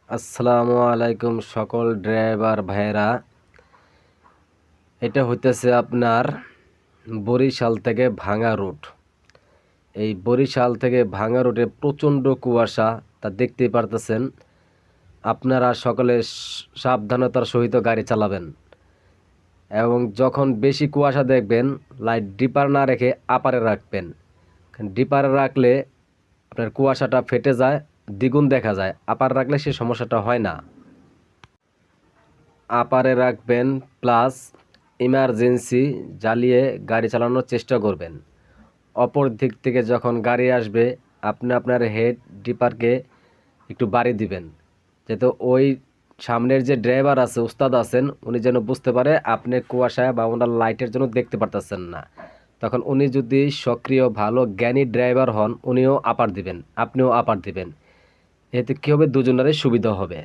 আসসালামু আলাইকুম সকল ড্রাইভার ভাইয়েরা। এটা হইতেছে আপনার বরিশাল থেকে ভাঙা রুট। এই বরিশাল থেকে ভাঙা রুটে প্রচণ্ড কুয়াশা, তা দেখতেই পারতেছেন। আপনারা সকলে সাবধানতার সহিত গাড়ি চালাবেন এবং যখন বেশি কুয়াশা দেখবেন লাইট ডিপার না রেখে আপারে রাখবেন। ডিপারে রাখলে আপনার কুয়াশাটা ফেটে যায়, দ্বিগুণ দেখা যায়। আপার রাখলে সে সমস্যাটা হয় না। আপারে রাখবেন, প্লাস ইমার্জেন্সি জ্বালিয়ে গাড়ি চালানোর চেষ্টা করবেন। অপর দিক থেকে যখন গাড়ি আসবে আপনি আপনার হেড ডিপারকে একটু বাড়ি দিবেন, যাতে ওই সামনের যে ড্রাইভার আছে, উস্তাদ আছেন, উনি যেন বুঝতে পারে আপনি কুয়াশায় বা ওনার লাইটের জন্য দেখতে পারতেছেন না। তখন উনি যদি সক্রিয় ভালো জ্ঞানী ড্রাইভার হন, উনিও আপার দিবেন, আপনিও আপার দিবেন। এতে কী হবে, দুজনেরই সুবিধা হবে।